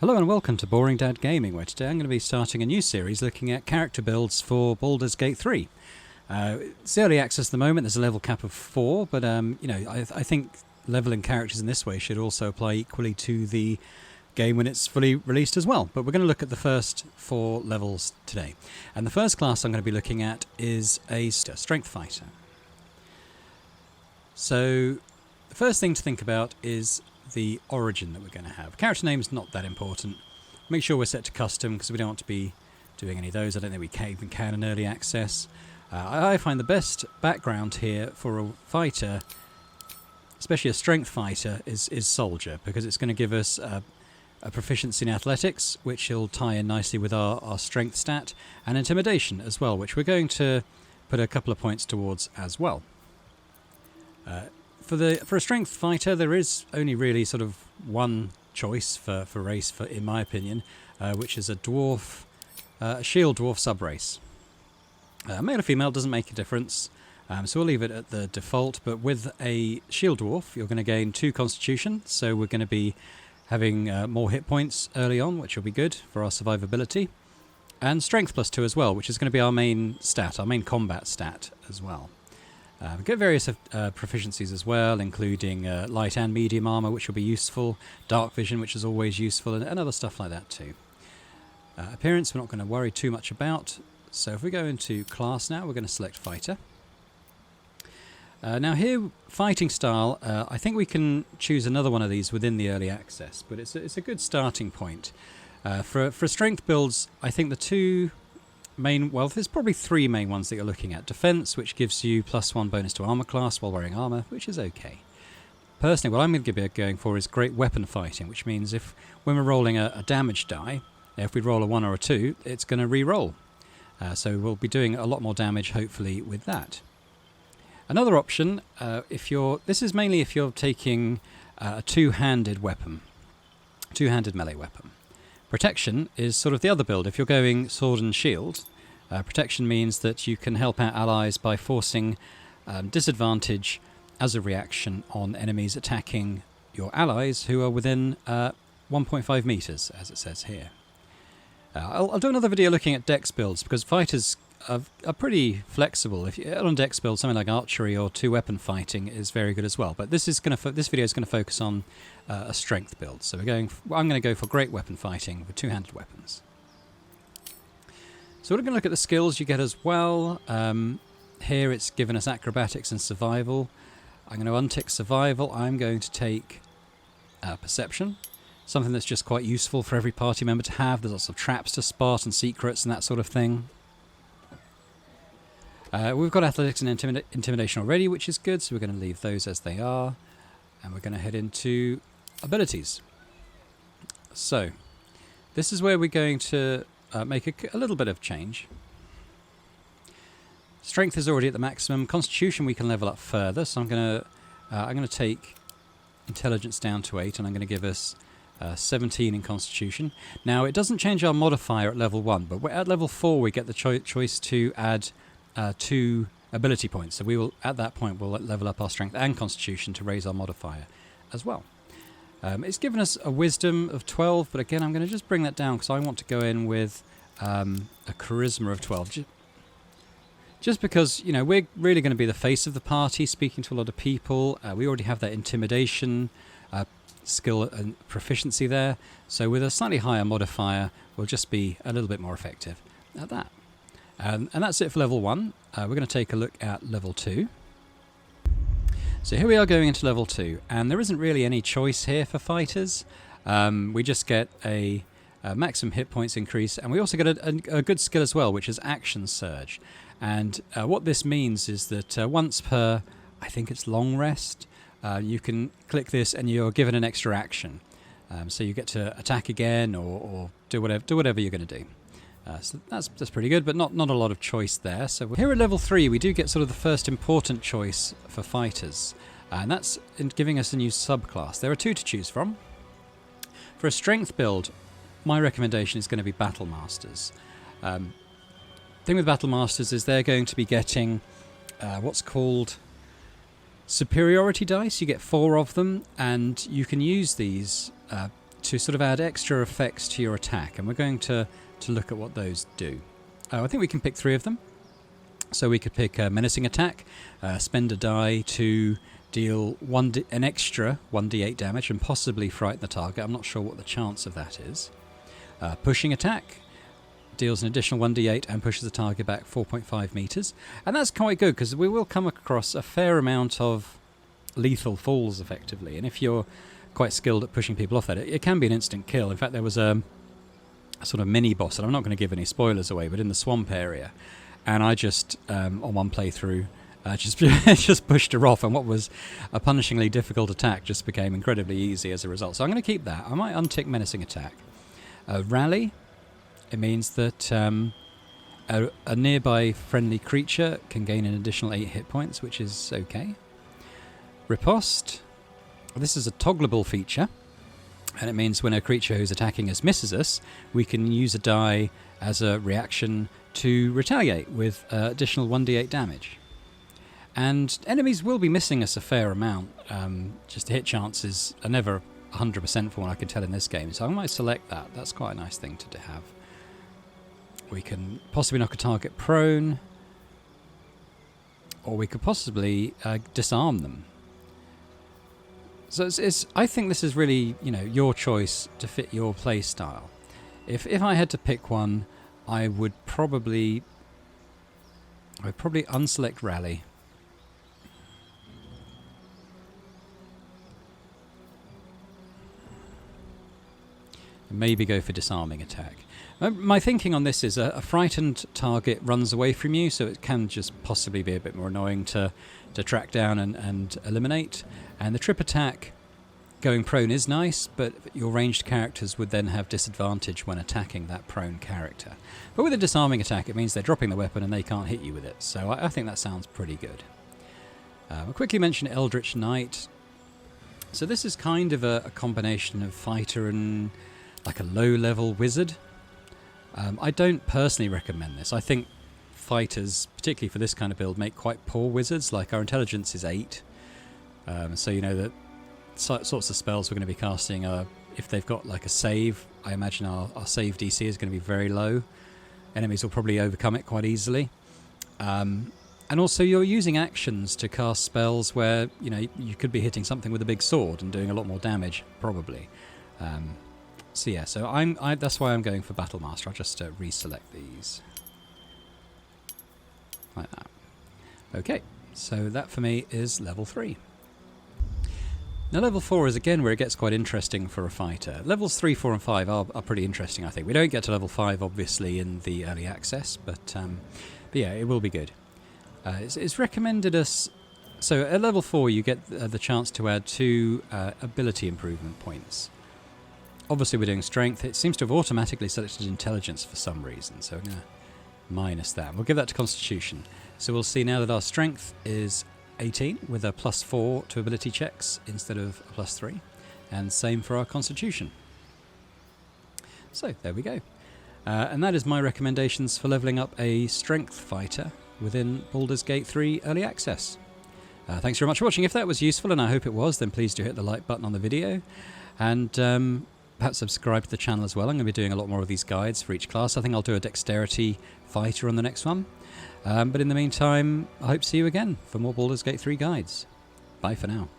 Hello and welcome to Boring Dad Gaming, where today I'm going to be starting a new series looking at character builds for Baldur's Gate 3. It's early access at the moment, there's a level cap of 4, but I think leveling characters in this way should also apply equally to the game when it's fully released as well. But we're going to look at the first 4 levels today. And the first class I'm going to be looking at is a strength fighter. So the first thing to think about is the origin that we're going to have. Character name's not that important. Make sure we're set to custom because we don't want to be doing any of those. I don't think we even can in early access. I find the best background here for a fighter, especially a strength fighter, is soldier, because it's going to give us a proficiency in athletics, which will tie in nicely with our strength stat, and intimidation as well, which we're going to put a couple of points towards as well. For a strength fighter, there is only really sort of one choice for race, in my opinion, which is a dwarf, shield dwarf subrace. Male or female doesn't make a difference, so we'll leave it at the default. But with a shield dwarf, you're going to gain 2 constitution, so we're going to be having more hit points early on, which will be good for our survivability, and strength +2 as well, which is going to be our main stat, our main combat stat as well. We get various proficiencies as well, including light and medium armor, which will be useful, dark vision, which is always useful, and other stuff like that too. Appearance we're not going to worry too much about, so if we go into class now, we're going to select fighter. Now here, fighting style, I think we can choose another one of these within the early access, but it's a good starting point. For strength builds, I think the two main, well, there's probably 3 main ones that you're looking at. Defense, which gives you +1 bonus to armor class while wearing armor, which is okay. Personally, what I'm going to be going for is great weapon fighting, which means when we're rolling a damage die, if we roll a 1 or a 2, it's going to re-roll. So we'll be doing a lot more damage, hopefully, with that. Another option, this is mainly if you're taking a two-handed weapon, two-handed melee weapon. Protection is sort of the other build. If you're going sword and shield, protection means that you can help out allies by forcing disadvantage as a reaction on enemies attacking your allies who are within 1.5 meters, as it says here. I'll do another video looking at dex builds, because fighters are pretty flexible. If you're on dex build, something like archery or 2-weapon fighting is very good as well. But this video is going to focus on a strength build. So I'm going to go for great weapon fighting with 2-handed weapons. So we're going to look at the skills you get as well. Here it's given us acrobatics and survival. I'm going to untick survival. I'm going to take perception. Something that's just quite useful for every party member to have. There's lots of traps to spot and secrets and that sort of thing. We've got athletics and intimidation already, which is good, so we're going to leave those as they are. And we're going to head into abilities. So, this is where we're going to make a little bit of change. Strength is already at the maximum. Constitution we can level up further, so I'm going to take intelligence down to 8, and I'm going to give us 17 in Constitution. Now, it doesn't change our modifier at level 1, but at level 4 we get the choice to add 2 ability points. So we will, at that point, we'll level up our Strength and Constitution to raise our modifier as well. It's given us a Wisdom of 12, but again, I'm going to just bring that down because I want to go in with a Charisma of 12. Just because, we're really going to be the face of the party, speaking to a lot of people. We already have that Intimidation skill and proficiency there, so with a slightly higher modifier we'll just be a little bit more effective at that. And that's it for level 1. We're going to take a look at level 2. So here we are going into level 2, and there isn't really any choice here for fighters. We just get a maximum hit points increase, and we also get a good skill as well, which is Action Surge. And what this means is that once per, I think it's long rest, you can click this and you're given an extra action. So you get to attack again or do whatever you're going to do. So that's pretty good, but not a lot of choice there. So here at level 3 we do get sort of the first important choice for fighters, and that's in giving us a new subclass. There are 2 to choose from. For a strength build, my recommendation is going to be Battle Masters. Thing with Battle Masters is they're going to be getting what's called superiority dice. You get 4 of them, and you can use these to sort of add extra effects to your attack, and we're going to look at what those do. I think we can pick 3 of them. So we could pick a menacing attack, spend a die to deal an extra 1d8 damage and possibly frighten the target. I'm not sure what the chance of that is. Pushing attack deals an additional 1d8 and pushes the target back 4.5 meters. And that's quite good because we will come across a fair amount of lethal falls effectively. And if you're quite skilled at pushing people off that, it can be an instant kill. In fact, there was a sort of mini boss, and I'm not going to give any spoilers away, but in the swamp area. And I just, on one playthrough, just pushed her off, and what was a punishingly difficult attack just became incredibly easy as a result. So I'm going to keep that. I might untick menacing attack. Rally, it means that a nearby friendly creature can gain an additional 8 hit points, which is okay. Riposte, this is a toggleable feature, and it means when a creature who's attacking us misses us, we can use a die as a reaction to retaliate with additional 1d8 damage. And enemies will be missing us a fair amount. Just the hit chances are never 100% from what I can tell in this game, so I might select that. That's quite a nice thing to have. We can possibly knock a target prone, or we could possibly disarm them. So I think this is really, your choice to fit your play style. If I had to pick one, I would probably unselect Rally. And maybe go for disarming attack. My thinking on this is a frightened target runs away from you, so it can just possibly be a bit more annoying to track down and eliminate. And the trip attack going prone is nice, but your ranged characters would then have disadvantage when attacking that prone character. But with a disarming attack, it means they're dropping the weapon and they can't hit you with it. So I think that sounds pretty good. We'll quickly mention Eldritch Knight. So this is kind of a combination of fighter and like a low-level wizard. I don't personally recommend this. I think fighters, particularly for this kind of build, make quite poor wizards. Like our intelligence is 8. So you know that sorts of spells we're going to be casting are, if they've got like a save, I imagine our save DC is going to be very low. Enemies will probably overcome it quite easily. And also you're using actions to cast spells where, you could be hitting something with a big sword and doing a lot more damage, probably. So yeah, that's why I'm going for Battle Master. I'll just reselect these. Like that. Okay, so that for me is level 3. Now level 4 is again where it gets quite interesting for a fighter. Levels 3, 4 and 5 are pretty interesting, I think. We don't get to level 5 obviously in the early access, but yeah, it will be good. It's recommended us... So at level 4 you get the chance to add 2 ability improvement points. Obviously we're doing strength. It seems to have automatically selected intelligence for some reason, so I'm going to minus that. We'll give that to constitution. So we'll see now that our strength is 18 with a +4 to ability checks instead of a +3, and same for our constitution. So there we go. And that is my recommendations for leveling up a strength fighter within Baldur's Gate 3 Early Access. Thanks very much for watching. If that was useful, and I hope it was, then please do hit the like button on the video, and perhaps subscribe to the channel as well. I'm going to be doing a lot more of these guides for each class. I think I'll do a dexterity fighter on the next one. But in the meantime, I hope to see you again for more Baldur's Gate 3 guides. Bye for now.